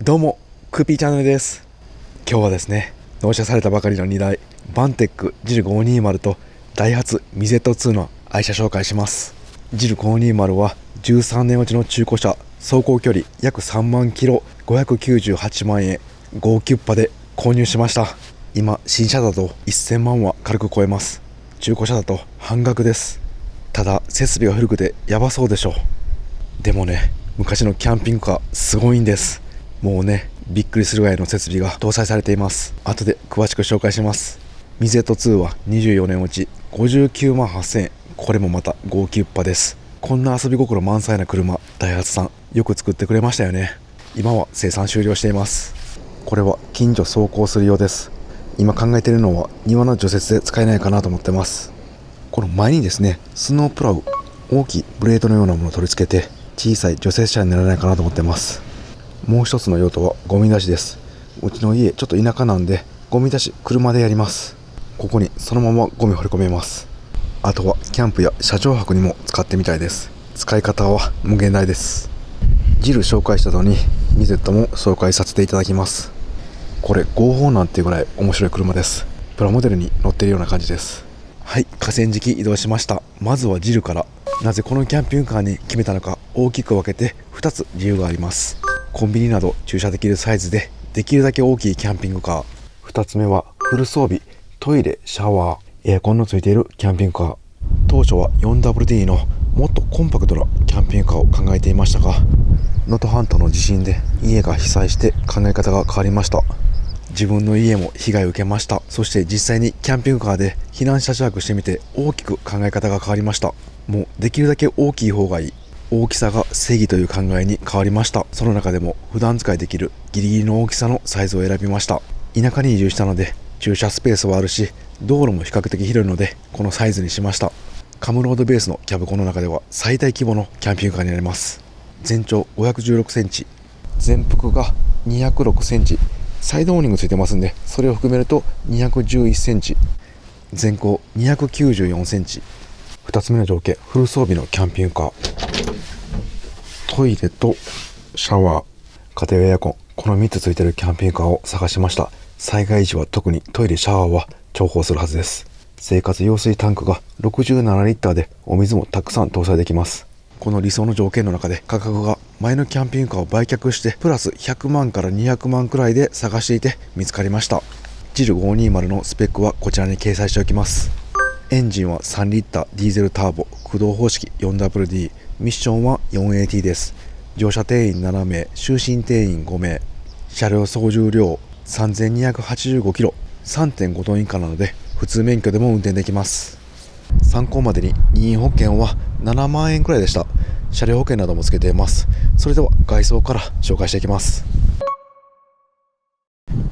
どうも、クーピーチャンネルです。今日はですね、納車されたばかりの2台バンテック JIL520 とダイハツミゼット2の愛車紹介します。 JIL520 は13年落ちの中古車、走行距離約3万キロ、598万円、ゴーキュッパで購入しました。今新車だと1000万は軽く超えます。中古車だと半額です。ただ設備が古くてやばそうでしょう。でもね、昔のキャンピングカーすごいんです。もうね、びっくりするぐらいの設備が搭載されています。後で詳しく紹介します。ミゼット2は24年落ち59万8000円。これもまたゴーキュッパです。こんな遊び心満載な車、ダイハツさんよく作ってくれましたよね。今は生産終了しています。これは近所走行するようです。今考えているのは庭の除雪で使えないかなと思ってます。この前にですね、スノープラウ、大きいブレードのようなものを取り付けて小さい除雪車にならないかなと思ってます。もう一つの用途はゴミ出しです。うちの家ちょっと田舎なんで、ゴミ出し車でやります。ここにそのままゴミ掘り込めます。あとはキャンプや車上泊にも使ってみたいです。使い方は無限大です。ジル紹介した後にミゼットも紹介させていただきます。これ合法なんていうぐらい面白い車です。プラモデルに乗っているような感じです。はい、河川敷移動しました。まずはジルから。なぜこのキャンピングカーに決めたのか、大きく分けて2つ理由があります。コンビニなど駐車できるサイズでできるだけ大きいキャンピングカー。2つ目はフル装備、トイレ、シャワー、エアコンのついているキャンピングカー。当初は 4WD のもっとコンパクトなキャンピングカーを考えていましたが、能登半島の地震で家が被災して考え方が変わりました。自分の家も被害を受けました。そして実際にキャンピングカーで避難車中泊してみて大きく考え方が変わりました。もうできるだけ大きい方がいい、大きさが正義という考えに変わりました。その中でも普段使いできるギリギリの大きさのサイズを選びました。田舎に移住したので駐車スペースはあるし、道路も比較的広いのでこのサイズにしました。カムロードベースのキャブコの中では最大規模のキャンピングカーになります。全長516センチ、全幅が206センチ、サイドオーニングついてますんで、それを含めると211センチ、全高294センチ。2つ目の条件、フル装備のキャンピングカー。トイレとシャワー、家庭用エアコン、この3つついているキャンピングカーを探しました。災害時は特にトイレ、シャワーは重宝するはずです。生活用水タンクが67リッターでお水もたくさん搭載できます。この理想の条件の中で価格が前のキャンピングカーを売却してプラス100万から200万くらいで探していて見つかりました。JIL520 のスペックはこちらに掲載しておきます。エンジンは3リッターディーゼルターボ駆動方式 4WD、 ミッションは 4AT です。乗車定員7名、就寝定員5名、車両総重量 3285kg、 3.5 トン以下なので普通免許でも運転できます。参考までに任意保険は7万円くらいでした。車両保険などもつけています。それでは外装から紹介していきます。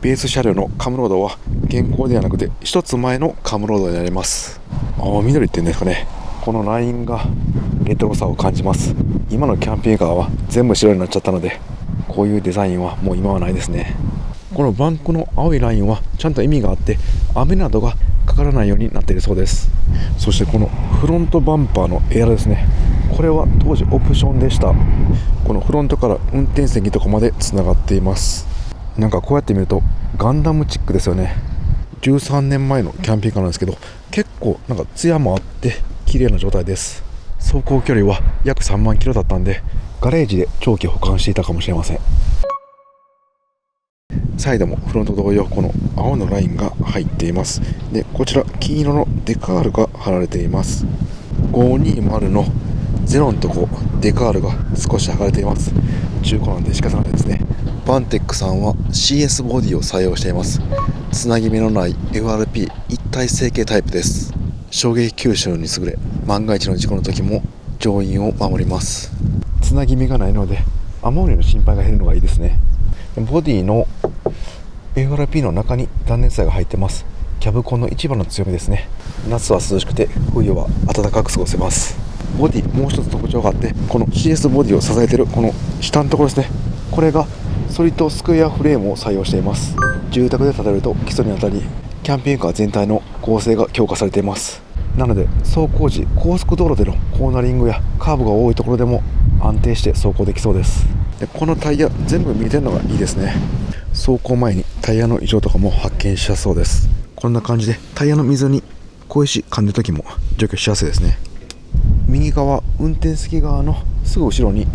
ベース車両のカムロードは現行ではなくて一つ前のカムロードになります。緑っていうんですかね、このラインがレトロさを感じます。今のキャンピングカーは全部白になっちゃったので、こういうデザインはもう今はないですね。このバンクの青いラインはちゃんと意味があって、雨などがかからないようになっているそうです。そしてこのフロントバンパーのエアロですね、これは当時オプションでした。このフロントから運転席とかまでつながっています。なんかこうやって見るとガンダムチックですよね。13年前のキャンピングカーなんですけど、結構なんかツヤもあって綺麗な状態です。走行距離は約3万キロだったんで、ガレージで長期保管していたかもしれません。サイドもフロント同様、この青のラインが入っています。で、こちら金色のデカールが貼られています。520のゼロのとこデカールが少し剥がれています。中古なんで仕方ないですね。バンテックさんは CS ボディを採用しています。つなぎ目のない FRP 一体成形タイプです。衝撃吸収に優れ、万が一の事故の時も乗員を守ります。つなぎ目がないので雨漏りの心配が減るのがいいですね。ボディの FRP の中に断熱材が入ってます。キャブコンの一番の強みですね。夏は涼しくて冬は暖かく過ごせます。ボディもう一つ特徴があって、この CS ボディを支えているこの下のところですね、これがソリッドスクエアフレームを採用しています。住宅で建てると基礎にあたり、キャンピングカー全体の構成が強化されています。なので走行時、高速道路でのコーナリングやカーブが多いところでも安定して走行できそうです。でこのタイヤ全部見えてるのがいいですね。走行前にタイヤの異常とかも発見しやすそうです。こんな感じでタイヤの溝に小石噛んでる時も除去しやすいですね。右側運転席側のすぐ後ろに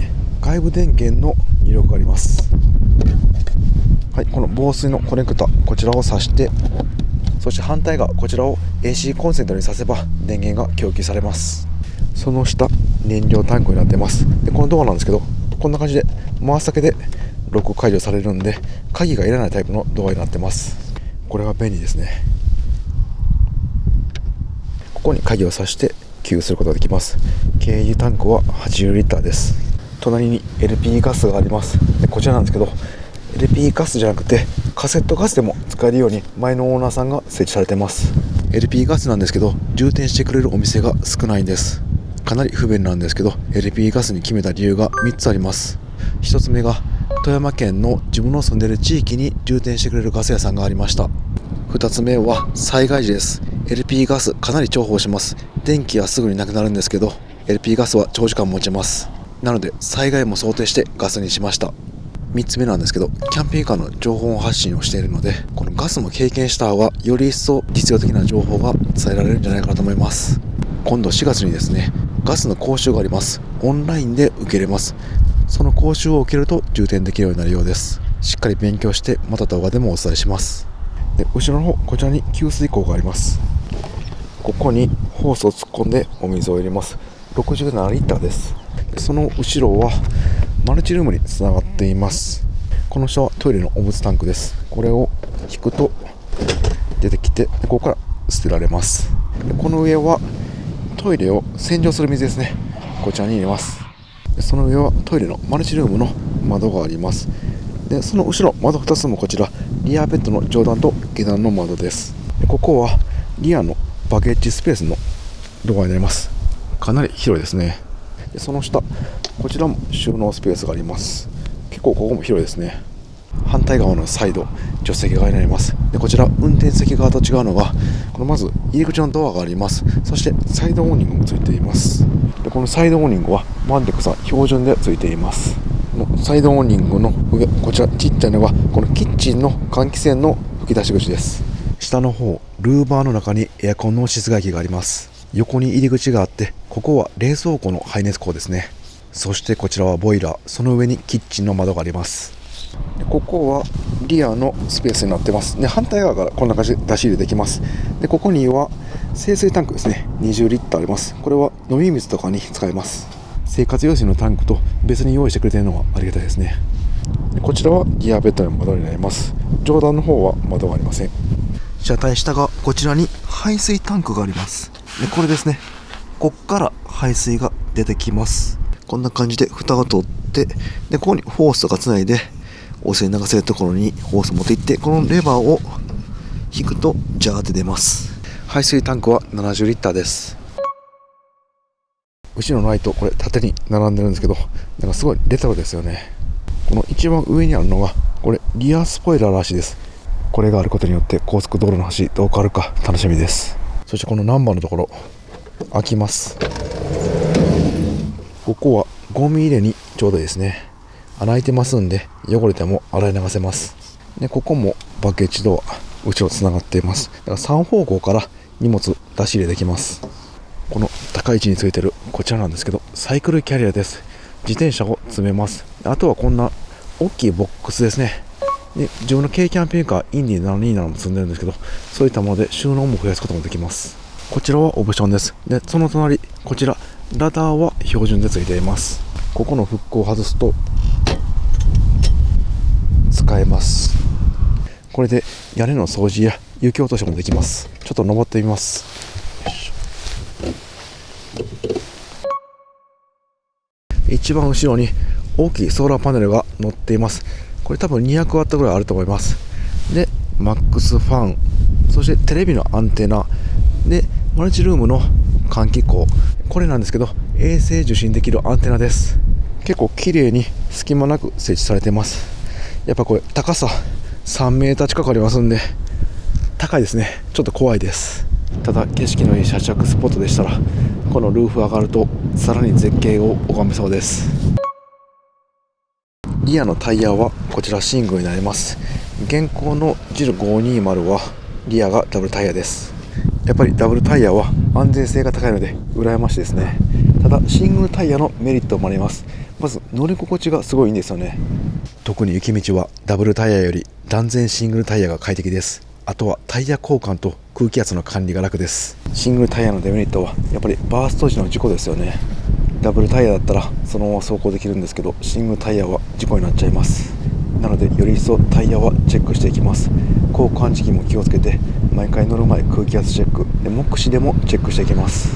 外部電源の入力があります。はい、この防水のコネクタこちらを挿して、そして反対側こちらを AC コンセントに挿せば電源が供給されます。その下燃料タンクになってます。でこのドアなんですけど、こんな感じで回すだけでロック解除されるんで、鍵がいらないタイプのドアになってます。これは便利ですね。ここに鍵を挿して給油することができます。軽油タンクは80リッターです。隣に LP ガスがあります。でこちらなんですけど、 LP ガスじゃなくてカセットガスでも使えるように前のオーナーさんが設置されてます。 LP ガスなんですけど、充填してくれるお店が少ないんです。かなり不便なんですけど、 LP ガスに決めた理由が3つあります。1つ目が富山県の自分の住んでいる地域に充填してくれるガス屋さんがありました。2つ目は災害時です。 LP ガスかなり重宝します。電気はすぐになくなるんですけど LP ガスは長時間持ちます。なので災害も想定してガスにしました。3つ目なんですけど、キャンピングカーの情報発信をしているので、このガスも経験した方がより一層実用的な情報が伝えられるんじゃないかなと思います。今度4月にですね、ガスの講習があります。オンラインで受けれます。その講習を受けると充電できるようになるようです。しっかり勉強してまた動画でもお伝えします。で後ろの方こちらに給水口があります。ここにホースを突っ込んでお水を入れます。67リッターです。その後ろはマルチルームにつながっています。この下はトイレのお物タンクです。これを引くと出てきて、ここから捨てられます。でこの上はトイレを洗浄する水ですね。こちらに入れます。でその上はトイレのマルチルームの窓があります。でその後ろ窓2つもこちらリアベッドの上段と下段の窓です。でここはリアのバゲッジスペースのドアになります。かなり広いですね。でその下こちらも収納スペースがあります。結構ここも広いですね。反対側のサイド助手席側になります。でこちら運転席側と違うのが、このまず入り口のドアがあります。そしてサイドオーニングもついています。でこのサイドオーニングはバンテックさん標準でついています。このサイドオーニングの上こちらちっちゃいのがこのキッチンの換気扇の吹き出し口です。下の方ルーバーの中にエアコンの室外機があります。横に入り口があって、ここは冷蔵庫の排熱口ですね。そしてこちらはボイラー、その上にキッチンの窓があります。でここはリアのスペースになってます。で反対側からこんな感じで出し入れできます。でここには清水タンクですね、20リッターあります。これは飲み水とかに使えます。生活用水のタンクと別に用意してくれているのがありがたいですね。でこちらはリアベッドの窓になります。上段の方は窓がありません。車体下がこちらに排水タンクがあります。でこれですね、こっから排水が出てきます。こんな感じで蓋が通って、でここにホースがつないで汚水流せるところにホースを持っていって、このレバーを引くとジャーって出ます。排水タンクは70リッターです。後ろのライトこれ縦に並んでるんですけど、なんかすごいレトロですよね。この一番上にあるのがこれリアスポイラーらしいです。これがあることによって高速道路の橋どう変わるか楽しみです。そしてこのナンバーのところ開きます。ここはゴミ入れにちょうどいいですね。穴開いてますんで汚れても洗い流せます。でここもバケッジドア後ろつながっています。だから3方向から荷物出し入れできます。この高い位置についてるこちらなんですけど、サイクルキャリアです。自転車を詰めます。あとはこんな大きいボックスですね。で自分の軽キャンピングカーインディ727も積んでるんですけど、そういったもので収納も増やすこともできます。こちらはオプションです。でその隣こちらラダーは標準でついています。ここのフックを外すと使えます。これで屋根の掃除や雪落としもできます。ちょっと登ってみます。一番後ろに大きいソーラーパネルが乗っています。これ多分200ワットぐらいあると思います。でマックスファン、そしてテレビのアンテナでマルチルームの換気口、これなんですけど衛星受信できるアンテナです。結構綺麗に隙間なく設置されています。やっぱこれ高さ3メーター近くありますんで高いですね。ちょっと怖いです。ただ景色のいい車着スポットでしたら、このルーフ上がるとさらに絶景を拝めそうです。リアのタイヤはこちらシングルになります。現行のジル520はリアがダブルタイヤです。やっぱりダブルタイヤは安全性が高いので羨ましいですね。ただシングルタイヤのメリットもあります。まず乗り心地がすごいいいんですよね。特に雪道はダブルタイヤより断然シングルタイヤが快適です。あとはタイヤ交換と空気圧の管理が楽です。シングルタイヤのデメリットはやっぱりバースト時の事故ですよね。ダブルタイヤだったらそのまま走行できるんですけど、シングルタイヤは事故になっちゃいます。なのでより一層タイヤはチェックしていきます。交換時期も気をつけて、毎回乗る前空気圧チェックで、目視でもチェックしていきます。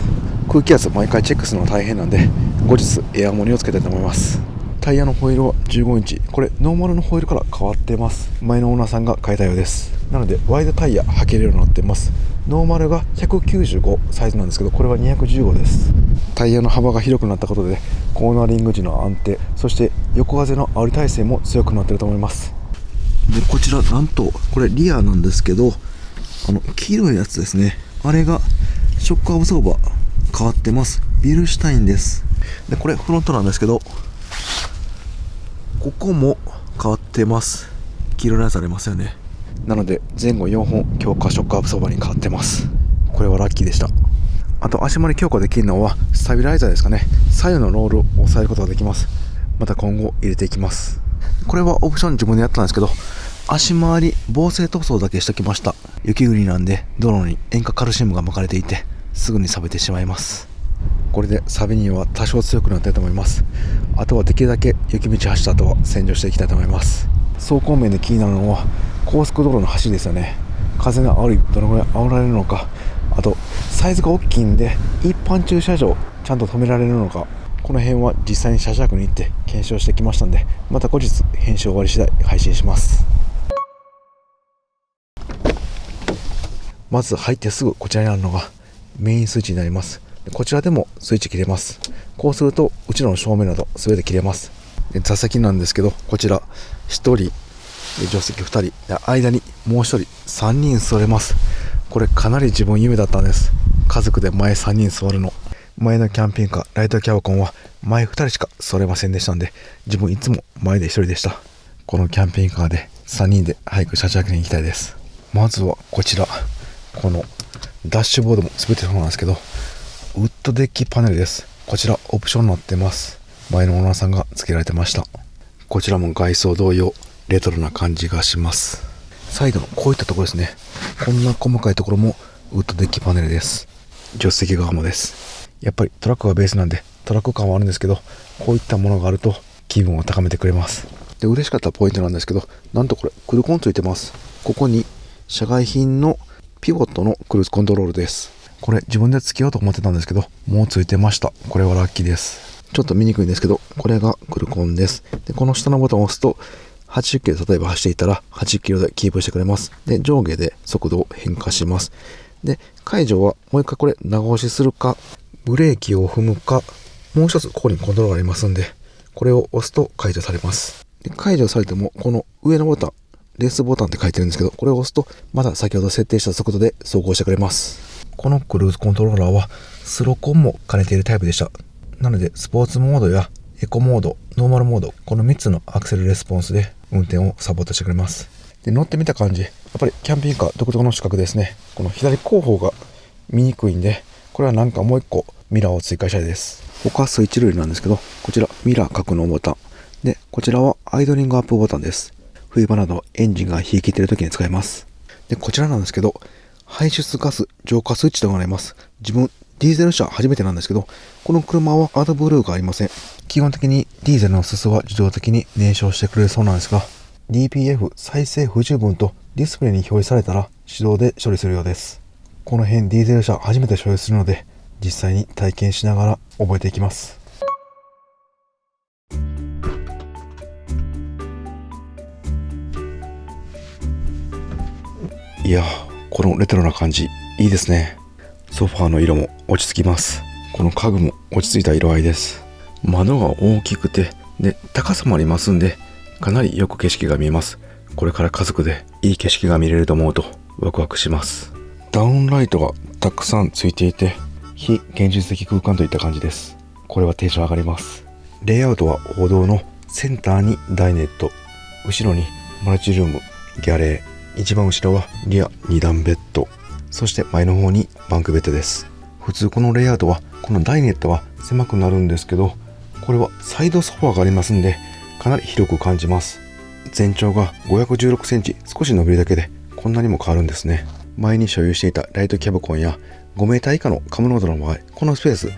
空気圧毎回チェックするのは大変なんで、後日エアモニをつけたいと思います。タイヤのホイールは15インチ、これノーマルのホイールから変わってます。前のオーナーさんが変えたようです。なのでワイドタイヤ履けるようになってます。ノーマルが195サイズなんですけど、これは215です。タイヤの幅が広くなったことでコーナリング時の安定、そして横風の煽り耐性も強くなっていると思います。でこちらなんとこれリアなんですけど、黄色いやつですね、あれがショックアブソーバー変わってます。ビルシュタインです。でこれフロントなんですけど、ここも変わってます。黄色のやつありますよね。なので前後4本強化ショックアブソーバーに変わってます。これはラッキーでした。あと足回り強化できるのはスタビライザーですかね。左右のロールを押さえることができます。また今後入れていきます。これはオプション自分でやったんですけど、足回り防水塗装だけしておきました。雪国なんで道路に塩化カルシウムが巻かれていてすぐに錆びてしまいます。これで錆びには多少強くなったいと思います。あとはできるだけ雪道走った後は洗浄していきたいと思います。走行面で気になるのは高速道路の走りですよね。風の煽りどのぐらい煽られるのか、あとサイズが大きいんで一般駐車場ちゃんと止められるのか、この辺は実際に車尺に行って検証してきましたんで、また後日編集終わり次第配信します。まず入ってすぐこちらにあるのがメインスイッチになります。こちらでもスイッチ切れます。こうすると後ろの照明など全て切れます。で座席なんですけど、こちら1人、助手席2人で、間にもう1人3人座れます。これかなり自分夢だったんです。家族で前3人座るの。前のキャンピングカーライトキャバコンは前2人しか座れませんでしたんで、自分いつも前で1人でした。このキャンピングカーで3人で早く車中に行きたいです。まずはこちら、このダッシュボードも全てそうなんですけど、ウッドデッキパネルです。こちらオプションになってます。前のオーナーさんが付けられてました。こちらも外装同様レトロな感じがします。サイドのこういったところですね。こんな細かいところもウッドデッキパネルです。助手席側もです。やっぱりトラックがベースなんでトラック感はあるんですけど、こういったものがあると気分を高めてくれます。で嬉しかったポイントなんですけど、なんとこれクルコンついてます。ここに社外品のピボットのクルーズコントロールです。これ自分で付けようと思ってたんですけど、もうついてました。これはラッキーです。ちょっと見にくいんですけど、これがクルコンです。でこの下のボタンを押すと80キロで例えば走っていたら80キロでキープしてくれます。で上下で速度を変化します。で解除はもう一回これ長押しするか、ブレーキを踏むか、もう一つここにコントロールがありますんで、これを押すと解除されます。で解除されてもこの上のボタン、レースボタンって書いてるんですけど、これを押すとまた先ほど設定した速度で走行してくれます。このクルーズコントローラーはスロコンも兼ねているタイプでした。なのでスポーツモードやエコモード、ノーマルモード、この3つのアクセルレスポンスで運転をサポートしてくれます。で乗ってみた感じ、やっぱりキャンピングカー独特の視覚ですね。この左後方が見にくいんで、これはなんかもう一個ミラーを追加したいです。他スイッチ類なんですけど、こちらミラー格納ボタンで、こちらはアイドリングアップボタンです。冬場などエンジンが冷え切っている時に使えます。でこちらなんですけど、排出ガス浄化スイッチとなります。自分ディーゼル車初めてなんですけど、この車はアドブルーがありません。基本的にディーゼルのすすは自動的に燃焼してくれるそうなんですが、 DPF 再生不十分とディスプレイに表示されたら手動で処理するようです。この辺ディーゼル車初めて所有するので、実際に体験しながら覚えていきます。いや、このレトロな感じいいですね。ソファーの色も落ち着きます。この家具も落ち着いた色合いです。窓が大きくて、で高さもありますんで、かなりよく景色が見えます。これから家族でいい景色が見れると思うとワクワクします。ダウンライトがたくさんついていて、非現実的空間といった感じです。これはテンション上がります。レイアウトは王道のセンターにダイネット、後ろにマルチルーム、ギャレー、一番後ろはリア2段ベッド、そして前の方にバンクベッドです。普通このレイアウトはこのダイネットは狭くなるんですけど、これはサイドソファーがありますんでかなり広く感じます。全長が516センチ、少し伸びるだけでこんなにも変わるんですね。前に所有していたライトキャブコンや5メーター以下のカムノードの場合、このスペース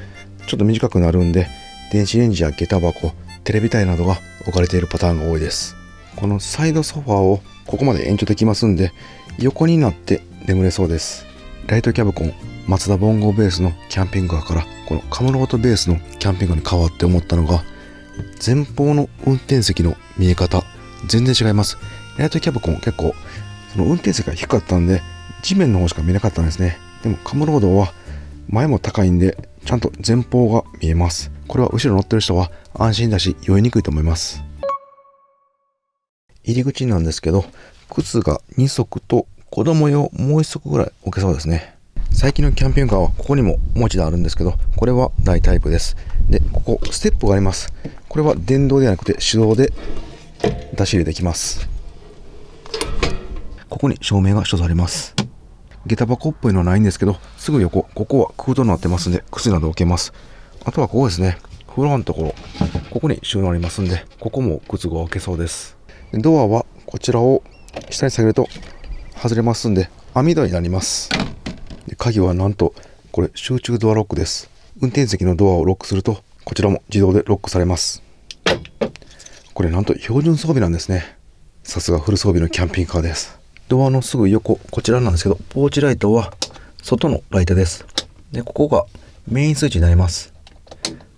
ちょっと短くなるんで、電子レンジや下駄箱、テレビ台などが置かれているパターンが多いです。このサイドソファーをここまで延長できますんで、横になって眠れそうです。ライトキャブコン、マツダボンゴベースのキャンピングカーからこのカムロートベースのキャンピングカーに変わって思ったのが、前方の運転席の見え方全然違います。ライトキャブコン結構その運転席が低かったんで地面の方しか見えなかったんですね。でもカムロードは前も高いんでちゃんと前方が見えます。これは後ろ乗ってる人は安心だし酔いにくいと思います。入り口なんですけど、靴が2足と子供用もう1足ぐらい置けそうですね。最近のキャンピングカーはここにももう一段あるんですけど、これは大タイプです。で、ここステップがあります。これは電動ではなくて手動で出し入れできます。ここに照明が一つあります。下駄箱っぽいのはないんですけど、すぐ横、ここは空洞になってますんで靴など置けます。あとはここですね、フロアのところ、ここに収納ありますんで、ここも靴が置けそうです。ドアはこちらを下に下げると外れますんで網戸になります。鍵はなんとこれ集中ドアロックです。運転席のドアをロックするとこちらも自動でロックされます。これなんと標準装備なんですね。さすがフル装備のキャンピングカーです。ドアのすぐ横、こちらなんですけど、ポーチライトは外のライトです。で、ここがメインスイッチになります。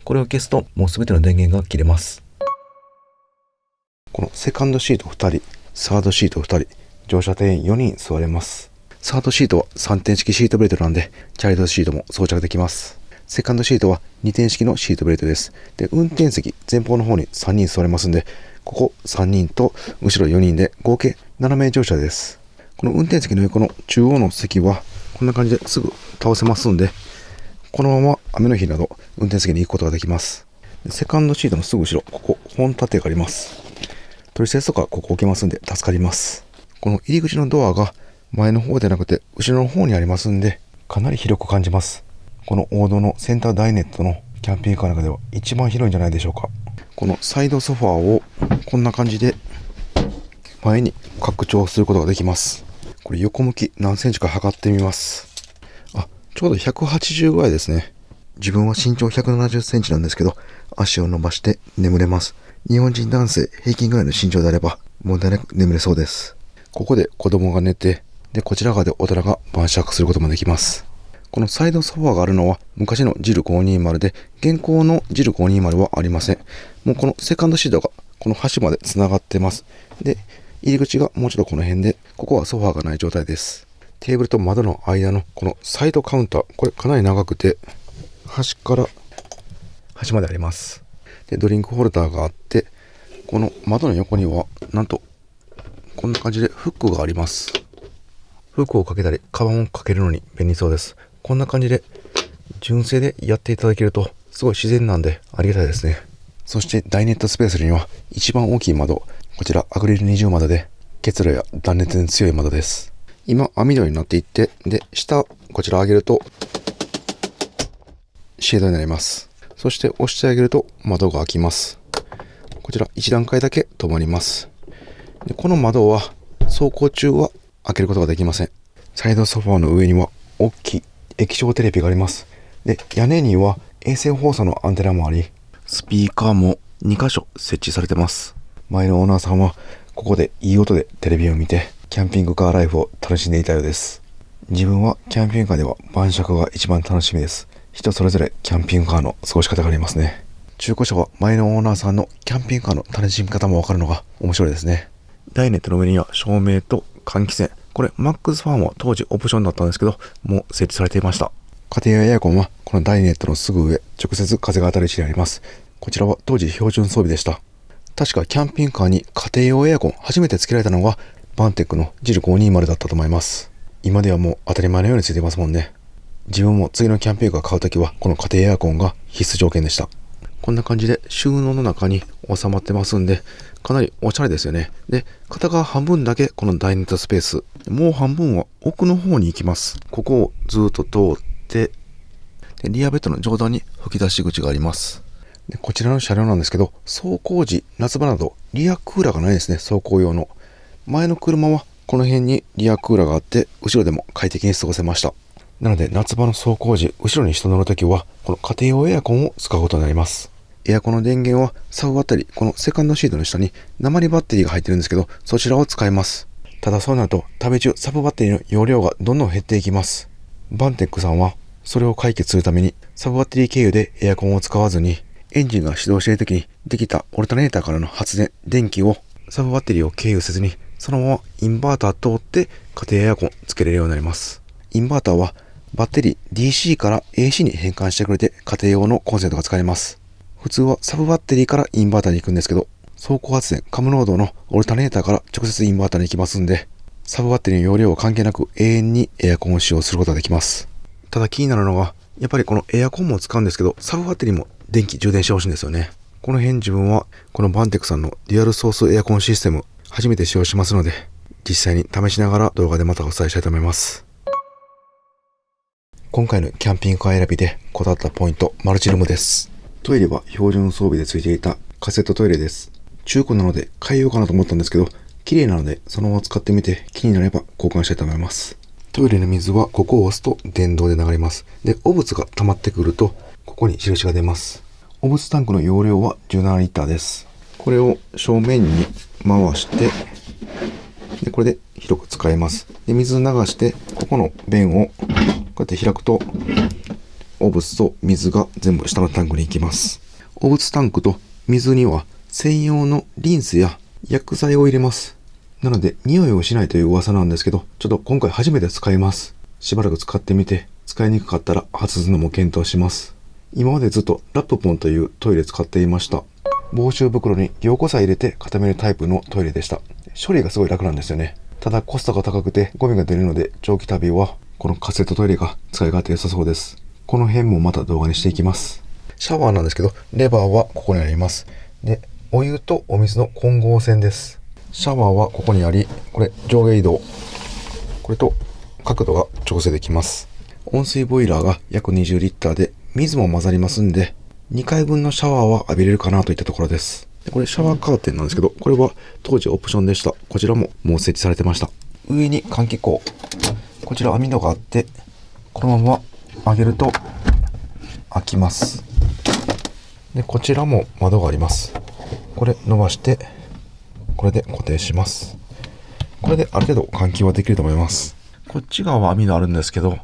これを消すともうすべての電源が切れます。このセカンドシート2人、サードシート2人、乗車定員4人座れます。サードシートは3点式シートベルトなんで、チャイルドシートも装着できます。セカンドシートは2点式のシートベルトです。で、運転席前方の方に3人座れますんで、ここ3人と後ろ4人で合計7名乗車です。この運転席の横の中央の席はこんな感じですぐ倒せますんで、このまま雨の日など運転席に行くことができます。セカンドシートのすぐ後ろ、ここ本立てがあります。取説とかここ置けますんで助かります。この入り口のドアが前の方でなくて後ろの方にありますんで、かなり広く感じます。この王道のセンターダイネットのキャンピングカーの中では一番広いんじゃないでしょうか。このサイドソファーをこんな感じで前に拡張することができます。これ横向き何センチか測ってみます。ちょうど180ぐらいですね。自分は身長170センチなんですけど、足を伸ばして眠れます。日本人男性平均ぐらいの身長であれば問題なく眠れそうです。ここで子供が寝て、でこちら側で大人が晩酌することもできます。このサイドソファーがあるのは昔のジル520で、現行のジル520はありません。もうこのセカンドシートがこの端までつながってます。で、入り口がもうちょっとこの辺で、ここはソファーがない状態です。テーブルと窓の間のこのサイドカウンター、これかなり長くて端から端まであります。で、ドリンクホルダーがあって、この窓の横にはなんとこんな感じでフックがあります。フックをかけたりカバンをかけるのに便利そうです。こんな感じで純正でやっていただけるとすごい自然なんでありがたいですね。そしてダイネットスペースには一番大きい窓、こちらアクリル二重窓で結露や断熱に強い窓です。今網戸になっていって、で下こちら上げるとシェードになります。そして押してあげると窓が開きます。こちら1段階だけ止まります。でこの窓は走行中は開けることができません。サイドソファーの上には大きい液晶テレビがあります。で屋根には衛星放送のアンテナもあり、スピーカーも2箇所設置されてます。前のオーナーさんはここでいい音でテレビを見てキャンピングカーライフを楽しんでいたようです。自分はキャンピングカーでは晩酌が一番楽しみです。人それぞれキャンピングカーの過ごし方がありますね。中古車は前のオーナーさんのキャンピングカーの楽しみ方もわかるのが面白いですね。ダイネットの上には照明と換気扇、これマックスファンは当時オプションだったんですけど、もう設置されていました。家庭用エアコンはこのダイネットのすぐ上、直接風が当たる位置にあります。こちらは当時標準装備でした。確かキャンピングカーに家庭用エアコン初めて付けられたのがバンテックのジル520だったと思います。今ではもう当たり前のように付いてますもんね。自分も次のキャンピングカー買うときはこの家庭エアコンが必須条件でした。こんな感じで収納の中に収まってますんで、かなりおしゃれですよね。で、片側半分だけこのダイニングスペース。もう半分は奥の方に行きます。ここをずっと通って、でリアベッドの上段に吹き出し口があります。でこちらの車両なんですけど、走行時、夏場などリアクーラーがないですね、走行用の。前の車はこの辺にリアクーラーがあって、後ろでも快適に過ごせました。なので夏場の走行時、後ろに人乗るときは、この家庭用エアコンを使うことになります。エアコンの電源はサブバッテリー、このセカンドシートの下に鉛バッテリーが入ってるんですけど、そちらを使います。ただそうなると、旅中サブバッテリーの容量がどんどん減っていきます。バンテックさんは、それを解決するために、サブバッテリー経由でエアコンを使わずに、エンジンが始動しているときにできたオルタネーターからの発電、電気をサブバッテリーを経由せずに、そのままインバーター通って家庭エアコンつけれるようになります。インバーターはバッテリー DC から AC に変換してくれて家庭用のコンセントが使えます。普通はサブバッテリーからインバーターに行くんですけど、走行発電、カムロードのオルタネーターから直接インバーターに行きますんで、サブバッテリーの容量は関係なく永遠にエアコンを使用することができます。ただ気になるのが、やっぱりこのエアコンも使うんですけど、サブバッテリーも電気充電してほしいんですよね。この辺自分はこのバンテックさんのデュアルソースエアコンシステム初めて使用しますので、実際に試しながら動画でまたお伝えしたいと思います。今回のキャンピングカー選びでこだわったポイント、マルチルームです。トイレは標準装備で付いていたカセットトイレです。中古なので変えようかなと思ったんですけど、綺麗なのでそのまま使ってみて気になれば交換したいと思います。トイレの水はここを押すと電動で流れます。で、汚物が溜まってくるとここに印が出ます。汚物タンクの容量は17リッターです。これを正面に回して、でこれで広く使えます。で、水流して、ここの弁をこうやって開くと、汚物と水が全部下のタンクに行きます。汚物タンクと水には専用のリンスや薬剤を入れます。なので、匂いをしないという噂なんですけど、ちょっと今回初めて使います。しばらく使ってみて、使いにくかったら外すのも検討します。今までずっとラップポンというトイレ使っていました。防臭袋に凝固剤入れて固めるタイプのトイレでした。処理がすごい楽なんですよね。ただコストが高くてゴミが出るので、長期旅はこのカセットトイレが使い勝手良さそうです。この辺もまた動画にしていきます。シャワーなんですけど、レバーはここにあります。で、お湯とお水の混合線です。シャワーはここにあり、これ上下移動。これと角度が調整できます。温水ボイラーが約20リッターで、水も混ざりますんで、2回分のシャワーは浴びれるかなといったところです。でこれシャワーカーテンなんですけど、これは当時オプションでした。こちらももう設置されてました。上に換気口。こちら網戸があって、このまま上げると開きます。で、こちらも窓があります。これ伸ばして、これで固定します。これである程度換気はできると思います。こっち側は網戸あるんですけど、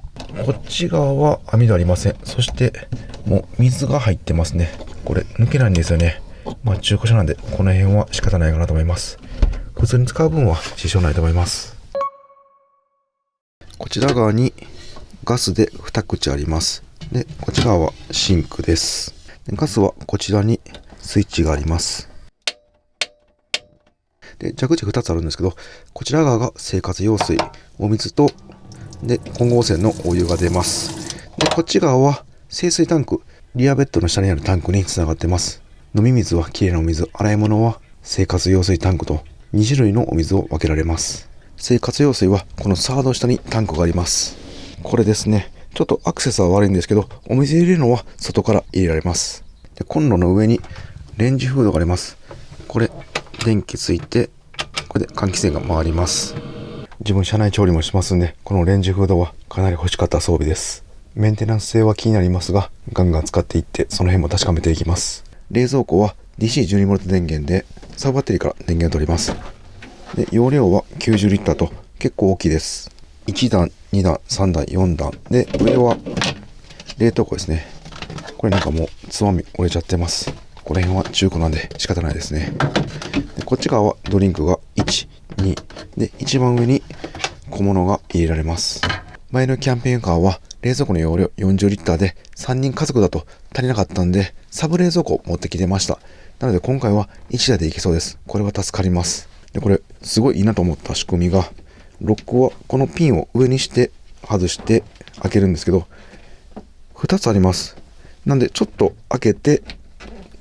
こっち側は網戸ありません。そしてもう水が入ってますね。これ抜けないんですよね。まあ中古車なんでこの辺は仕方ないかなと思います。普通に使う分は支障ないと思います。こちら側にガスで2口あります。で、こっち側はシンクです。でガスはこちらにスイッチがあります。で、蛇口2つあるんですけど、こちら側が生活用水、お水と、で、混合線のお湯が出ます。で、こっち側は清水タンク、リアベッドの下にあるタンクにつながってます。飲み水はきれいなお水、洗い物は生活用水タンクと2種類のお水を分けられます。生活用水はこのサード下にタンクがあります。これですね。ちょっとアクセスは悪いんですけど、お水入れるのは外から入れられます。で、コンロの上にレンジフードがあります。これ、電気ついて、これで換気扇が回ります。自分車内調理もしますんで、このレンジフードはかなり欲しかった装備です。メンテナンス性は気になりますが、ガンガン使っていってその辺も確かめていきます。冷蔵庫は DC12V 電源でサブバッテリーから電源を取ります。で、容量は90リッターと結構大きいです。1段、2段、3段、4段で、上は冷凍庫ですね。これなんかもうつまみ折れちゃってます。この辺は中古なんで仕方ないですね。でこっち側はドリンクが1、2で、一番上に小物が入れられます。前のキャンピングカーは冷蔵庫の容量40リッターで3人家族だと足りなかったんで、サブ冷蔵庫を持ってきてました。なので今回は1台でいけそうです。これは助かります。で、これすごいいいなと思った仕組みが、ロックはこのピンを上にして外して開けるんですけど、2つあります。なんでちょっと開けて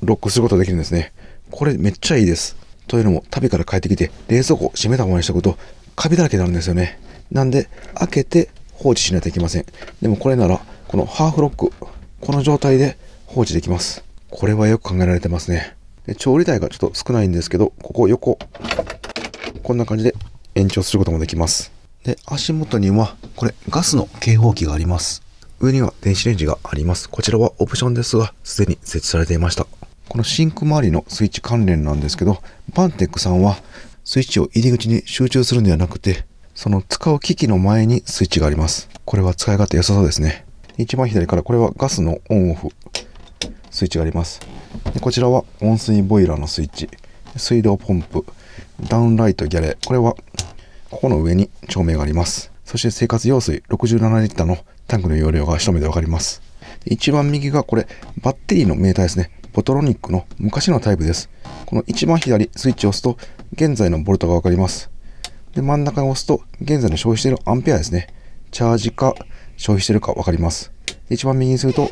ロックすることができるんですね。これめっちゃいいです。というのも旅から帰ってきて冷蔵庫を閉めたままにしておくとカビだらけになるんですよね。なんで開けて放置しないといけません。でもこれならこのハーフロック、この状態で放置できます。これはよく考えられてますね。で調理台がちょっと少ないんですけど、ここ横こんな感じで延長することもできます。で足元にはこれガスの警報器があります。上には電子レンジがあります。こちらはオプションですがすでに設置されていました。このシンク周りのスイッチ関連なんですけど、バンテックさんはスイッチを入り口に集中するんではなくて、その使う機器の前にスイッチがあります。これは使い勝手良さそうですね。一番左からこれはガスのオンオフスイッチがあります。でこちらは温水ボイラーのスイッチ、水道ポンプ、ダウンライトギャレ、これはここの上に照明があります。そして生活用水67リッターのタンクの容量が一目でわかります。一番右がこれバッテリーのメーターですね。ボトロニックの昔のタイプです。この一番左スイッチを押すと現在のボルトがわかります。で真ん中に押すと現在の消費しているアンペアですね。チャージか消費しているかわかります。一番右にすると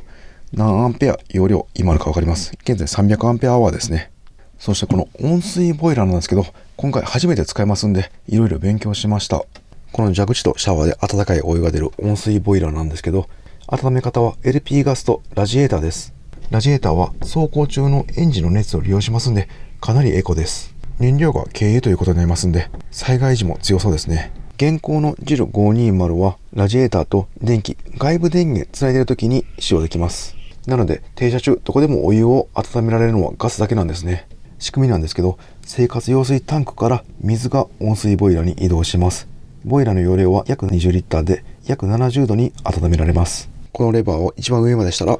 何アンペア容量今あるかわかります。現在300アンペアアワーですね。そしてこの温水ボイラーなんですけど、今回初めて使いますんでいろいろ勉強しました。この蛇口とシャワーで温かいお湯が出る温水ボイラーなんですけど、温め方は LP ガスとラジエーターです。ラジエーターは走行中のエンジンの熱を利用しますんで、かなりエコです。燃料が軽油ということになりますんで、災害時も強そうですね。現行のジル520はラジエーターと電気、外部電源つないでいる時に使用できます。なので停車中どこでもお湯を温められるのはガスだけなんですね。仕組みなんですけど、生活用水タンクから水が温水ボイラーに移動します。ボイラーの容量は約20リッターで約70度に温められます。このレバーを一番上までしたら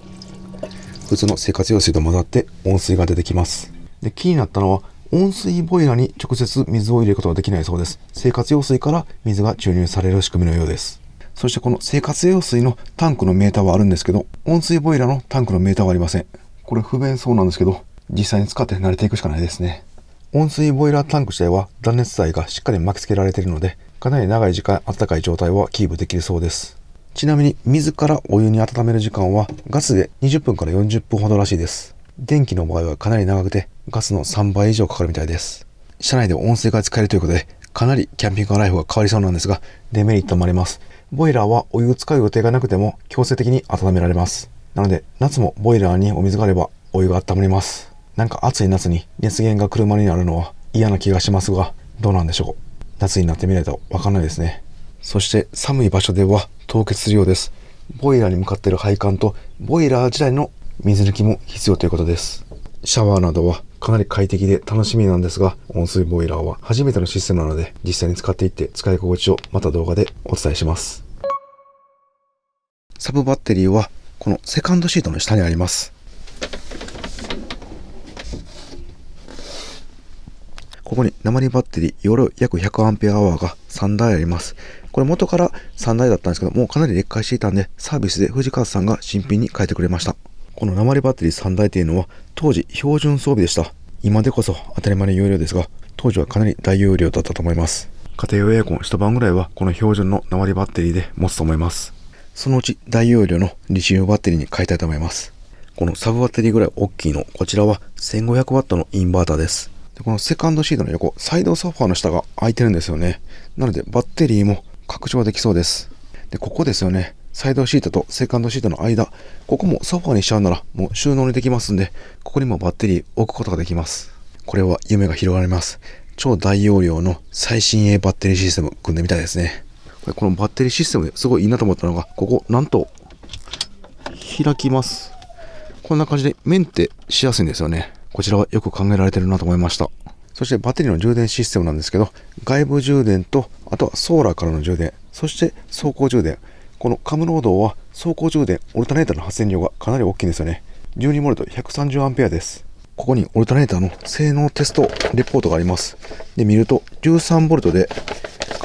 普通の生活用水と混ざって温水が出てきます。で、気になったのは温水ボイラーに直接水を入れることができないそうです。生活用水から水が注入される仕組みのようです。そしてこの生活用水のタンクのメーターはあるんですけど、温水ボイラーのタンクのメーターはありません。これ不便そうなんですけど、実際に使って慣れていくしかないですね。温水ボイラータンク自体は断熱材がしっかり巻き付けられているので、かなり長い時間温かい状態はキープできるそうです。ちなみに水からお湯に温める時間はガスで20分から40分ほどらしいです。電気の場合はかなり長くてガスの3倍以上かかるみたいです。車内で温水が使えるということでかなりキャンピングカーライフが変わりそうなんですが、デメリットもあります。ボイラーはお湯を使う予定がなくても強制的に温められます。なので夏もボイラーにお水があればお湯が温まります。なんか暑い夏に熱源が車になるのは嫌な気がしますが、どうなんでしょう。夏になってみないとわかんないですね。そして寒い場所では凍結するようです。ボイラーに向かっている配管とボイラー自体の水抜きも必要ということです。シャワーなどはかなり快適で楽しみなんですが、温水ボイラーは初めてのシステムなので実際に使っていって使い心地をまた動画でお伝えします。サブバッテリーはこのセカンドシートの下にあります。ここに鉛バッテリー容量約 100Ah が3台あります。これ元から3台だったんですけど、もうかなり劣化していたんで、サービスで藤川さんが新品に変えてくれました。この鉛バッテリー3台というのは当時標準装備でした。今でこそ当たり前の容量ですが、当時はかなり大容量だったと思います。家庭用エアコン一晩ぐらいはこの標準の鉛バッテリーで持つと思います。そのうち大容量のリチウムバッテリーに変えたいと思います。このサブバッテリーぐらい大きいの、こちらは 1500W のインバーターです。でこのセカンドシートの横、サイドソファーの下が空いてるんですよね。なのでバッテリーも拡張できそうです。で、ここですよね。サイドシートとセカンドシートの間、ここもソファーにしちゃうならもう収納にできますんで、ここにもバッテリー置くことができます。これは夢が広がります。超大容量の最新鋭バッテリーシステム組んでみたいですね。このバッテリーシステムですごいいいなと思ったのが、ここなんと開きます。こんな感じでメンテしやすいんですよね。こちらはよく考えられてるなと思いました。そしてバッテリーの充電システムなんですけど、外部充電と、あとはソーラーからの充電、そして走行充電。このカムロードは走行充電、オルタネーターの発電量がかなり大きいんですよね。12ボルト 130A です。ここにオルタネーターの性能テストレポートがあります。で、見ると13ボルトで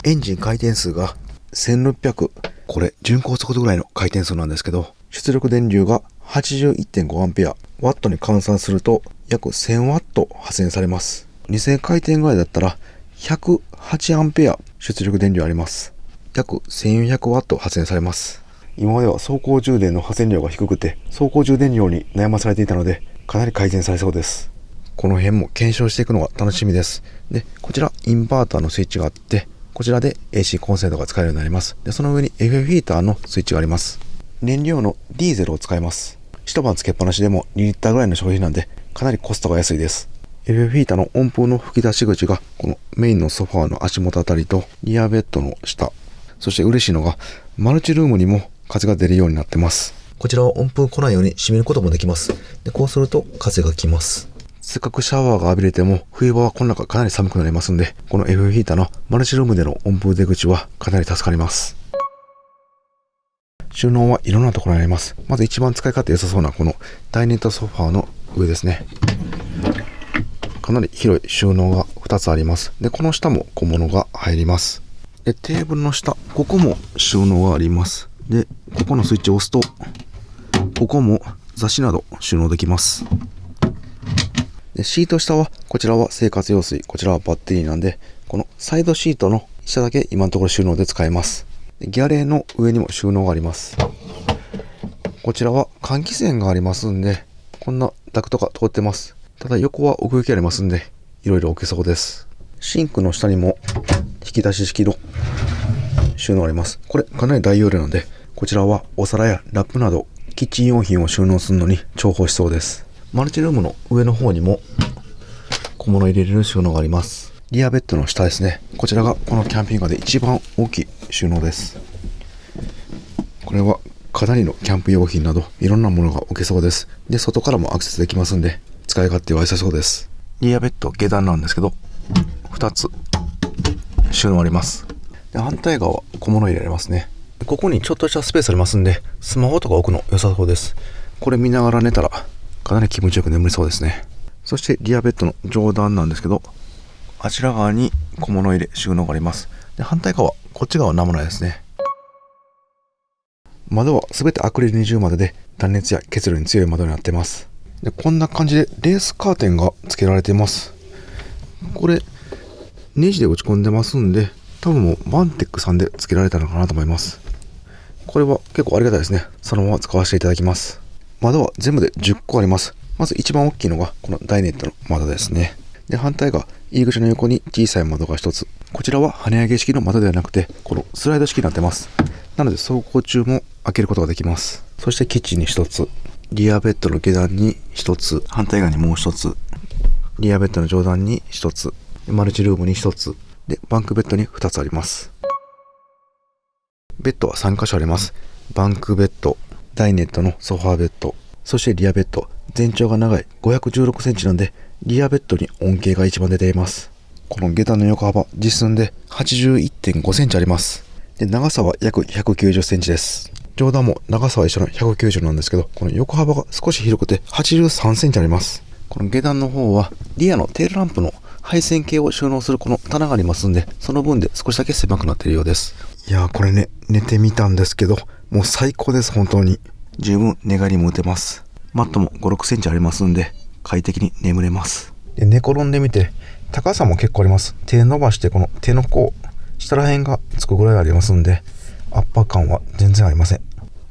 エンジン回転数が1600、これ準高速度ぐらいの回転数なんですけど、出力電流が 81.5A、ワットに換算すると約 1000W 発電されます。2000回転ぐらいだったら 108A 出力電流あります。約 1400W 発電されます。今までは走行充電の発電量が低くて走行充電量に悩まされていたので、かなり改善されそうです。この辺も検証していくのが楽しみです。で、こちらインバーターのスイッチがあって、こちらで AC コンセントが使えるようになります。で、その上に FF ヒーターのスイッチがあります。燃料のディーゼルを使います。一晩つけっぱなしでも2リッターぐらいの消費なんで、かなりコストが安いです。FF ヒーターの温風の吹き出し口がこのメインのソファーの足元あたりとリアベッドの下、そして嬉しいのがマルチルームにも風が出るようになってます。こちらは温風来ないように閉めることもできます。で、こうすると風が来ます。せっかくシャワーが浴びれても冬場はこの中かなり寒くなりますんで、この FF ヒーターのマルチルームでの温風出口はかなり助かります。収納はいろんなところにあります。まず一番使い勝手良さそうなこのダイニングソファーの上ですね。かなり広い収納が2つあります。で、この下も小物が入ります。で、テーブルの下、ここも収納があります。で、ここのスイッチを押すと、ここも雑誌など収納できます。で、シート下は、こちらは生活用水、こちらはバッテリーなんで、このサイドシートの下だけ今のところ収納で使えます。で、ギャレーの上にも収納があります。こちらは換気扇がありますんで、こんなダクトが通ってます。ただ横は奥行きありますんで、いろいろ置けそうです。シンクの下にも引き出し式の収納あります。これかなり大容量なので、こちらはお皿やラップなどキッチン用品を収納するのに重宝しそうです。マルチルームの上の方にも小物入れれる収納があります。リアベッドの下ですね。こちらがこのキャンピングカーで一番大きい収納です。これはかなりのキャンプ用品などいろんなものが置けそうです。で、外からもアクセスできますんで、使い勝手は良さそうです。リアベッド下段なんですけど、2つ収納あります。で、反対側は小物入れられますね。ここにちょっとしたスペースありますんで、スマホとか置くの良さそうです。これ見ながら寝たらかなり気持ちよく眠りそうですね。そしてリアベッドの上段なんですけど、あちら側に小物入れ収納があります。で、反対側、こっち側は何もないですね。窓はすべてアクリル二重窓で断熱や結露に強い窓になっています。で、こんな感じでレースカーテンが付けられています。これネジで打ち込んでますんで、多分もうバンテックさんで付けられたのかなと思います。これは結構ありがたいですね。そのまま使わせていただきます。窓は全部で10個あります。まず一番大きいのがこのダイネットの窓ですね。で、反対が入り口の横に小さい窓が1つ。こちらは跳ね上げ式の窓ではなくて、このスライド式になってます。なので走行中も開けることができます。そしてキッチンに1つ、リアベッドの下段に1つ、反対側にもう1つ、リアベッドの上段に1つ、マルチルームに1つ、で、バンクベッドに2つあります。ベッドは3箇所あります。バンクベッド、ダイネットのソファーベッド、そしてリアベッド。全長が長い516センチなんで、リアベッドに恩恵が一番出ています。この下段の横幅、実寸で 81.5 センチあります。で、長さは約190センチです。上段も長さは一緒の190なんですけど、この横幅が少し広くて83センチあります。この下段の方は、リアのテールランプの配線系を収納するこの棚がありますんで、その分で少しだけ狭くなっているようです。いやー、これね、寝てみたんですけど、もう最高です、本当に。十分寝返りも打てます。マットも5、6センチありますんで、快適に眠れます。で、寝転んでみて、高さも結構あります。手伸ばして、この手の甲、下ら辺がつくぐらいありますんで、圧迫感は全然ありません。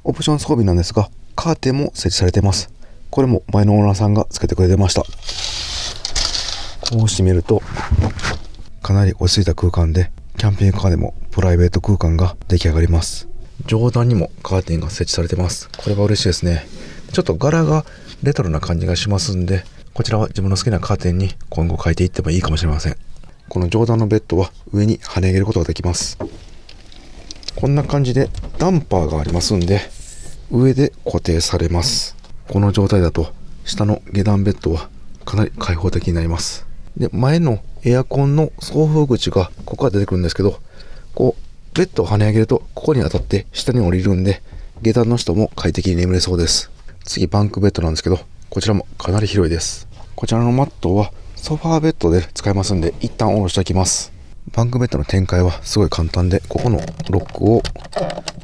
オプション装備なんですが、カーテンも設置されています。これも前のオーナーさんがつけてくれてました。こうしてみると、かなり落ち着いた空間で、キャンピングカーでもプライベート空間が出来上がります。上段にもカーテンが設置されてます。これは嬉しいですね。ちょっと柄がレトロな感じがしますんで、こちらは自分の好きなカーテンに今後変えていってもいいかもしれません。この上段のベッドは上に跳ね上げることができます。こんな感じでダンパーがありますんで、上で固定されます。この状態だと下の下段ベッドはかなり開放的になります。で、前のエアコンの送風口がここから出てくるんですけど、こうベッドを跳ね上げるとここに当たって下に降りるんで、下段の人も快適に眠れそうです。次バンクベッドなんですけど、こちらもかなり広いです。こちらのマットはソファーベッドで使えますんで、一旦下ろしておきます。バンクベッドの展開はすごい簡単で、ここのロックを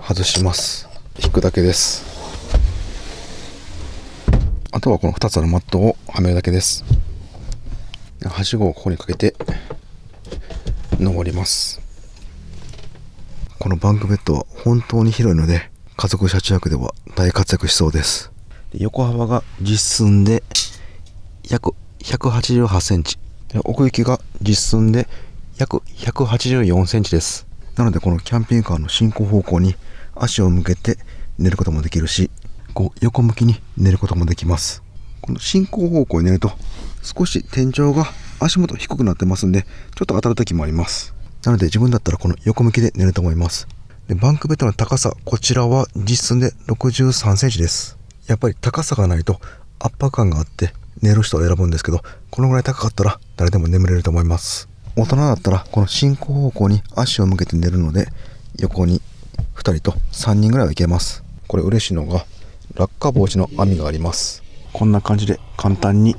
外します。引くだけです。あとはこの2つのマットをはめるだけです。はしごをここにかけて登ります。このバンクベッドは本当に広いので、家族車中泊では大活躍しそうです。横幅が実寸で約188センチ。で奥行きが実寸で約184センチです。なのでこのキャンピングカーの進行方向に足を向けて寝ることもできるし、横向きに寝ることもできます。この進行方向に寝ると少し天井が足元低くなってますんで、ちょっと当たる時もあります。なので自分だったらこの横向きで寝ると思います。でバンクベッドの高さ、こちらは実寸で63センチです。やっぱり高さがないと圧迫感があって寝る人を選ぶんですけど、このぐらい高かったら誰でも眠れると思います。大人だったらこの進行方向に足を向けて寝るので、横に2人と3人ぐらいはいけます。これ嬉しいのが落下防止の網があります。こんな感じで簡単に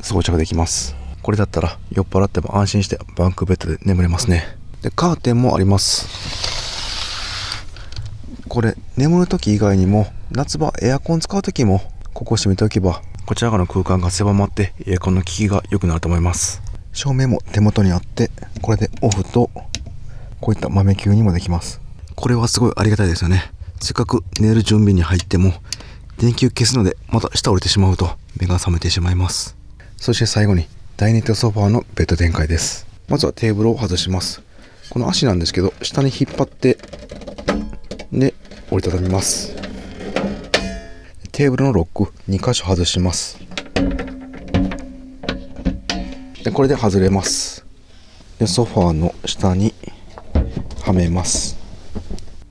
装着できます。これだったら酔っ払っても安心してバンクベッドで眠れますね。でカーテンもあります。これ眠る時以外にも夏場エアコン使う時もここを閉めておけば、こちら側の空間が狭まってエアコンの効きが良くなると思います。照明も手元にあって、これでオフとこういった豆球にもできます。これはすごいありがたいですよね。せっかく寝る準備に入っても電球消すのでまた下降りてしまうと目が覚めてしまいます。そして最後にダイニングソファーのベッド展開です。まずはテーブルを外します。この足なんですけど、下に引っ張ってで折りたたみます。テーブルのロック2箇所外します。でこれで外れます。でソファーの下にはめます。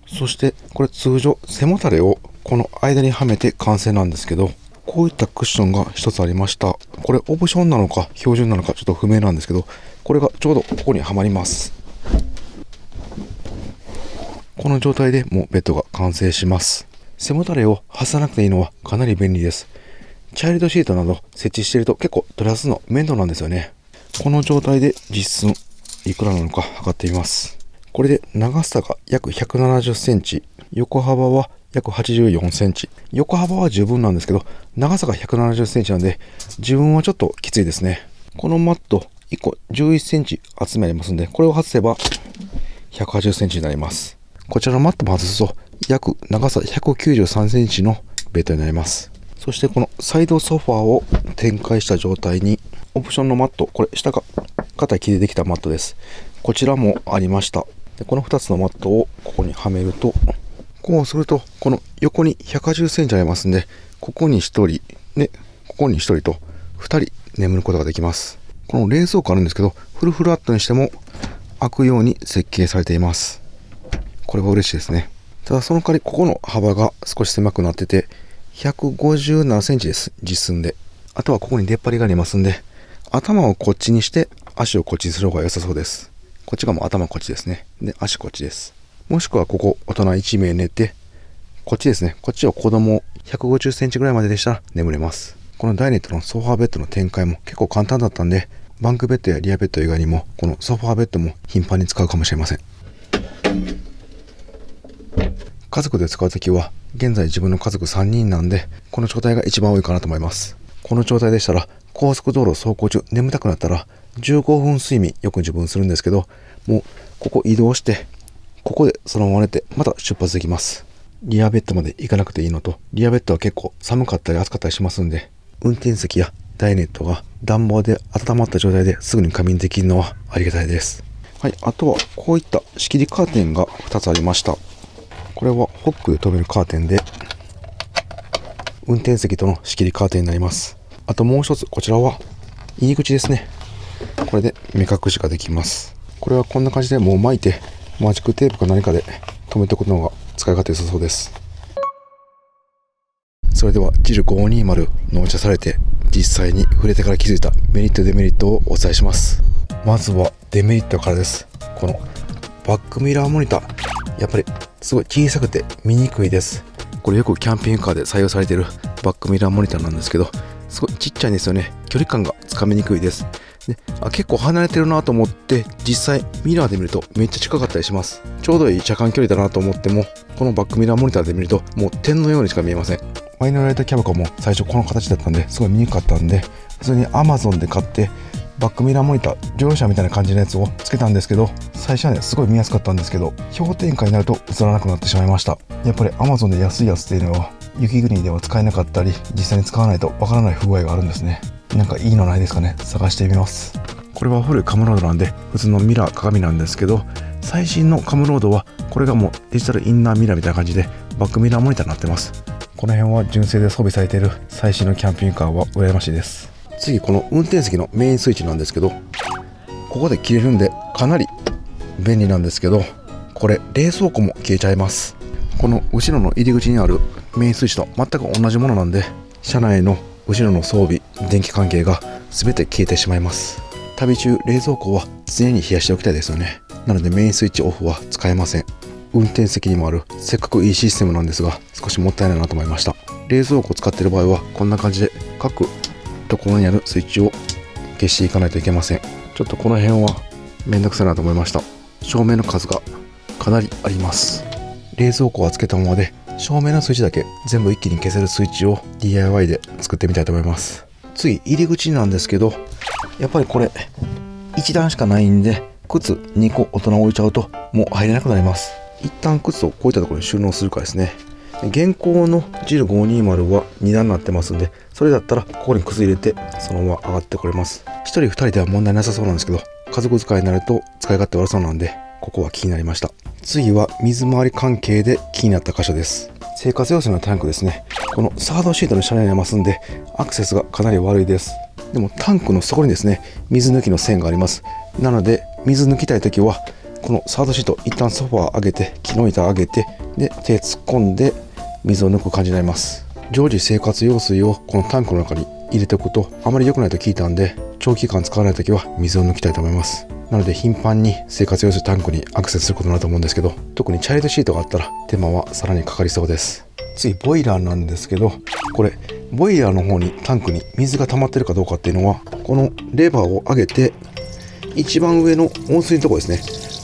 そしてこれ通常背もたれをこの間にはめて完成なんですけど、こういったクッションが一つありました。これオプションなのか標準なのかちょっと不明なんですけど、これがちょうどここにはまります。この状態でもうベッドが完成します。背もたれを外さなくていいのはかなり便利です。チャイルドシートなど設置していると結構取り出すの面倒なんですよね。この状態で実寸いくらなのか測ってみます。これで長さが約170センチ、横幅は約84センチ。横幅は十分なんですけど、長さが170センチなんで、自分はちょっときついですね。このマット1個11センチ厚みありますんで、これを外せば180センチになります。こちらのマットも外すと、約長さ193センチのベッドになります。そしてこのサイドソファーを展開した状態に、オプションのマット、これ下が硬い木でできたマットです。こちらもありました。でこの2つのマットをここにはめると、こうするとこの横に180センチありますんで、ここに1人でここに1人と2人眠ることができます。この冷蔵庫あるんですけど、フルフラットにしても開くように設計されています。これは嬉しいですね。ただその代わりここの幅が少し狭くなってて157センチです、実寸で。あとはここに出っ張りがありますんで、頭をこっちにして足をこっちにする方が良さそうです。こっちがもう頭こっちですね。で足こっちです。もしくはここ大人1名寝て、こっちですね。こっちを子供150センチぐらいまででしたら眠れます。このダイネットのソファーベッドの展開も結構簡単だったんで、バンクベッドやリアベッド以外にもこのソファーベッドも頻繁に使うかもしれません。家族で使うときは、現在自分の家族3人なんで、この状態が一番多いかなと思います。この状態でしたら、高速道路走行中眠たくなったら15分睡眠よく自分するんですけど、もうここ移動してここでそのまま寝てまた出発できます。リアベッドまで行かなくていいのと、リアベッドは結構寒かったり暑かったりしますんで、運転席やダイネットが暖房で温まった状態ですぐに仮眠できるのはありがたいです。はい、あとはこういった仕切りカーテンが2つありました。これはホックで留めるカーテンで、運転席との仕切りカーテンになります。あともう一つ、こちらは入り口ですね。これで目隠しができます。これはこんな感じでもう巻いてマジックテープか何かで留めておくのが使い勝手良さそうです。それではジル520納車されて実際に触れてから気づいたメリットデメリットをお伝えします。まずはデメリットからです。このバックミラーモニター、やっぱりすごい小さくて見にくいです。これよくキャンピングカーで採用されているバックミラーモニターなんですけど、すごいちっちゃいんですよね。距離感がつかみにくいです。で結構離れてるなと思って実際ミラーで見るとめっちゃ近かったりします。ちょうどいい車間距離だなと思っても、このバックミラーモニターで見るともう点のようにしか見えません。マイナーライトキャブカも最初この形だったんですごい見にくかったんで、普通に Amazon で買ってバックミラーモニター乗用車みたいな感じのやつをつけたんですけど、最初はねすごい見やすかったんですけど、氷点下になると映らなくなってしまいました。やっぱり Amazon で安いやつっていうのは雪国では使えなかったり、実際に使わないとわからない不具合があるんですね。なんかいいのないですかね。探してみます。これは古いカムロードなんで普通のミラー鏡なんですけど、最新のカムロードはこれがもうデジタルインナーミラーみたいな感じでバックミラーモニターになってます。この辺は純正で装備されている最新のキャンピングカーは羨ましいです。次この運転席のメインスイッチなんですけど、ここで切れるんでかなり便利なんですけど、これ冷蔵庫も消えちゃいます。この後ろの入り口にあるメインスイッチと全く同じものなんで、車内の後ろの装備電気関係が全て消えてしまいます。旅中冷蔵庫は常に冷やしておきたいですよね。なのでメインスイッチオフは使えません。運転席にもあるせっかくいいシステムなんですが、少しもったいないなと思いました。冷蔵庫を使っている場合はこんな感じで各ところにあるスイッチを消していかないといけません。ちょっとこの辺はめんどくさいなと思いました。照明の数がかなりあります。冷蔵庫はつけたままで照明のスイッチだけ全部一気に消せるスイッチを DIY で作ってみたいと思います。次入り口なんですけど、やっぱりこれ1段しかないんで靴2個大人置いちゃうともう入れなくなります。一旦靴をこういったところに収納するかですね。現行の GIL520 は2段になってますんで、それだったらここに靴入れてそのまま上がってこれます。1人2人では問題なさそうなんですけど、家族使いになると使い勝手悪そうなんで、ここは気になりました。次は水回り関係で気になった箇所です。生活用水のタンクですね。このサードシートの車内にありますんでアクセスがかなり悪いです。でもタンクの底にですね、水抜きの線があります。なので水抜きたいときはこのサードシート一旦ソファー上げて、木の板上げて、で手突っ込んで水を抜く感じになります。常時生活用水をこのタンクの中に入れておくとあまり良くないと聞いたんで、長期間使わないときは水を抜きたいと思います。なので頻繁に生活用水タンクにアクセスすることになると思うんですけど、特にチャイルドシートがあったら手間はさらにかかりそうです。次ボイラーなんですけど、これボイラーの方にタンクに水が溜まってるかどうかっていうのは、このレバーを上げて一番上の温水のところですね、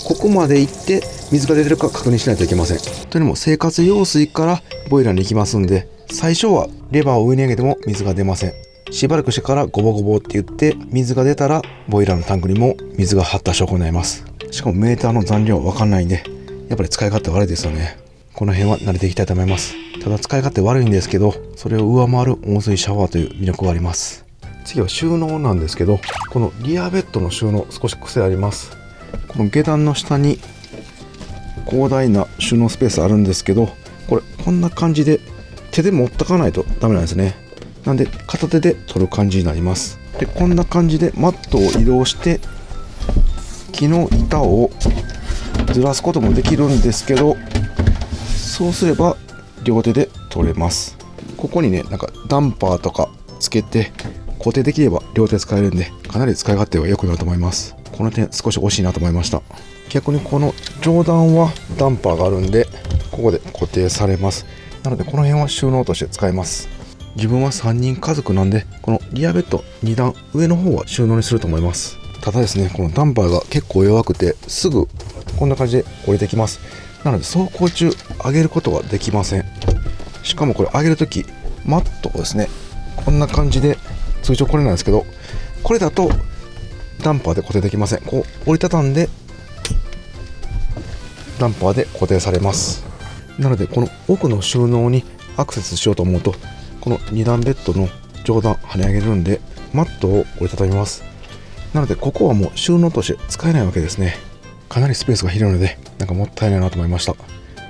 ここまで行って水が出てるか確認しないといけません。というのも生活用水からボイラーに行きますんで、最初はレバーを上に上げても水が出ません。しばらくしてからゴボゴボって言って水が出たらボイラーのタンクにも水が張った証拠になります。しかもメーターの残量わかんないんで、やっぱり使い勝手悪いですよね。この辺は慣れていきたいと思います。ただ使い勝手悪いんですけど、それを上回る温水シャワーという魅力があります。次は収納なんですけど、このリアベッドの収納少し癖あります。この下段の下に広大な収納スペースあるんですけど、これこんな感じで手で持ってかないとダメなんですね。なんで片手で取る感じになります。でこんな感じでマットを移動して木の板をずらすこともできるんですけど、そうすれば両手で取れます。ここにね、なんかダンパーとかつけて固定できれば両手使えるんで、かなり使い勝手は良くなると思います。この点少し惜しいなと思いました。逆にこの上段はダンパーがあるんで、ここで固定されます。なのでこの辺は収納として使えます。自分は3人家族なんで、このリアベッド2段上の方は収納にすると思います。ただですね、このダンパーが結構弱くてすぐこんな感じで降りてきます。なので走行中上げることができません。しかもこれ上げるときマットをですね、こんな感じで、通常これなんですけど、これだとダンパーで固定できません。こう折りたたんでダンパーで固定されます。なのでこの奥の収納にアクセスしようと思うと、この2段ベッドの上段跳ね上げるんでマットを折りたたみます。なのでここはもう収納として使えないわけですね。かなりスペースが広いので、なんかもったいないなと思いました。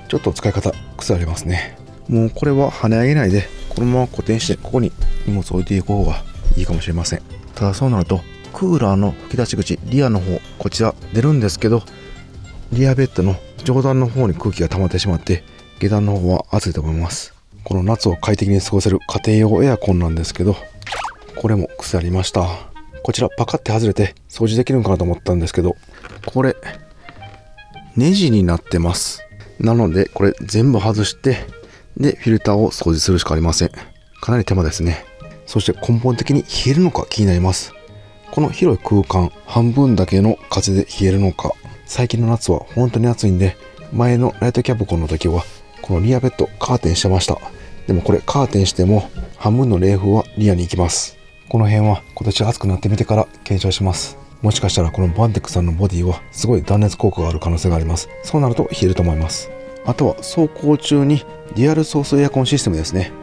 ちょっと使い方癖ありますね。もうこれは跳ね上げないでこのまま固定して、ここに荷物を置いていく方がいいかもしれません。ただそうなるとクーラーの吹き出し口、リアの方、こちら出るんですけど、リアベッドの上段の方に空気が溜まってしまって、下段の方は暑いと思います。この夏を快適に過ごせる家庭用エアコンなんですけど、これも癖ありました。こちらパカって外れて掃除できるんかなと思ったんですけど、これネジになってます。なのでこれ全部外してでフィルターを掃除するしかありません。かなり手間ですね。そして根本的に冷えるのか気になります。この広い空間半分だけの風で冷えるのか。最近の夏は本当に暑いんで、前のライトキャブコンの時はこのリアベッドカーテンしてました。でもこれカーテンしても半分の冷風はリアに行きます。この辺は今年暑くなってみてから検証します。もしかしたらこのバンテックさんのボディはすごい断熱効果がある可能性があります。そうなると冷えると思います。あとは走行中にデュアルソースエアコンシステムですね。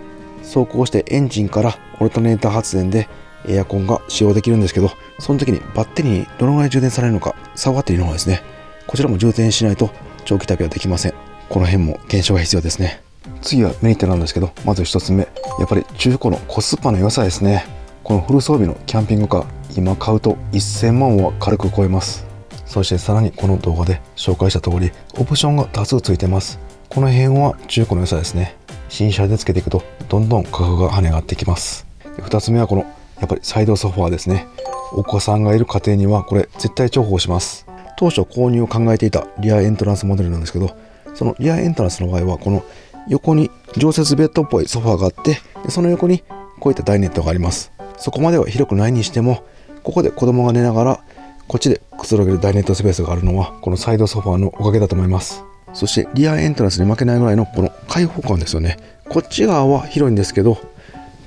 走行してエンジンからオルタネーター発電でエアコンが使用できるんですけど、その時にバッテリーにどのぐらい充電されるのか、サブバッテリーの方ですね、こちらも充電しないと長期旅はできません。この辺も検証が必要ですね。次はメリットなんですけど、まず1つ目、やっぱり中古のコスパの良さですね。このフル装備のキャンピングカー、今買うと1000万は軽く超えます。そしてさらにこの動画で紹介した通り、オプションが多数ついてます。この辺は中古の良さですね。新車でつけていくとどんどん価格が跳ね上がってきます。2つ目はこのやっぱりサイドソファーですね。お子さんがいる家庭にはこれ絶対重宝します。当初購入を考えていたリアエントランスモデルなんですけど、そのリアエントランスの場合はこの横に常設ベッドっぽいソファーがあって、その横にこういったダイネットがあります。そこまでは広くないにしても、ここで子供が寝ながらこっちでくつろげるダイネットスペースがあるのはこのサイドソファーのおかげだと思います。そしてリアエントランスに負けないぐらいのこの開放感ですよね。こっち側は広いんですけど、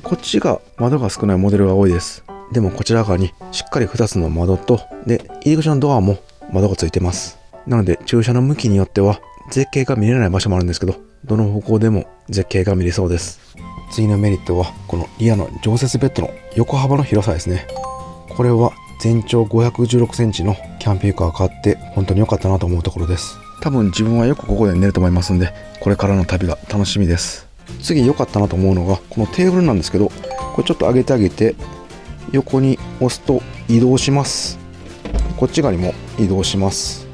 こっちが窓が少ないモデルが多いです。でもこちら側にしっかり2つの窓と、で入り口のドアも窓がついてます。なので駐車の向きによっては絶景が見れない場所もあるんですけど、どの方向でも絶景が見れそうです。次のメリットはこのリアの常設ベッドの横幅の広さですね。これは全長516センチのキャンピングカーを買って本当に良かったなと思うところです。多分自分はよくここで寝ると思いますんで、これからの旅が楽しみです。次良かったなと思うのがこのテーブルなんですけど、これちょっと上げてあげて横に押すと移動します。こっち側にも移動します。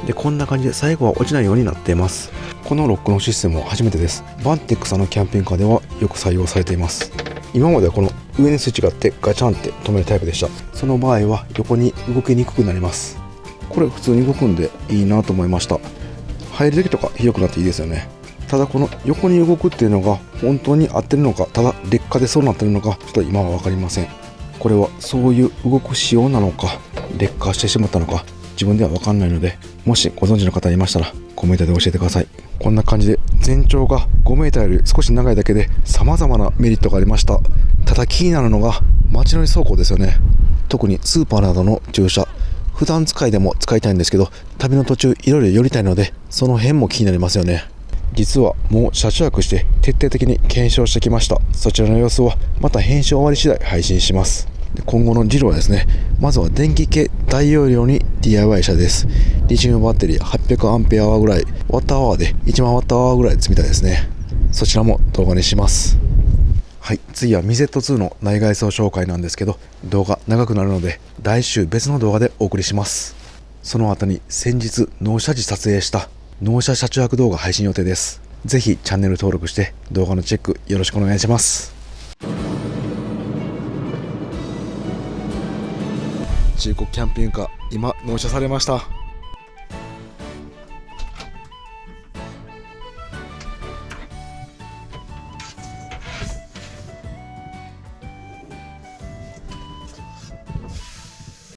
でこんな感じで最後は落ちないようになっています。このロックのシステムは初めてです。バンテックさんのキャンピングカーではよく採用されています。今まではこの上にスイッチがあってガチャンって止めるタイプでした。その場合は横に動きにくくなります。これ普通に動くんでいいなと思いました。入る時とか広くなっていいですよね。ただこの横に動くっていうのが本当に合ってるのか、ただ劣化でそうなってるのかちょっと今は分かりません。これはそういう動く仕様なのか劣化してしまったのか自分では分かんないので、もしご存知の方いましたらコメントで教えてください。こんな感じで全長が5メーターより少し長いだけで様々なメリットがありました。ただ気になるのが街乗り走行ですよね。特にスーパーなどの駐車、普段使いでも使いたいんですけど、旅の途中いろいろ寄りたいのでその辺も気になりますよね。実はもう車中泊して徹底的に検証してきました。そちらの様子はまた編集終わり次第配信します。で今後のジロはですね、まずは電気系大容量に DIY 車です。リチウムバッテリー 800Ah ぐらい、ワットアワーで1万ワットアワーぐらい積みたいですね。そちらも動画にします。はい、次はミゼット2の内外装紹介なんですけど、動画長くなるので来週別の動画でお送りします。その後に先日納車時撮影した納車車中泊動画配信予定です。ぜひチャンネル登録して動画のチェックよろしくお願いします。中古キャンピングカー今納車されました。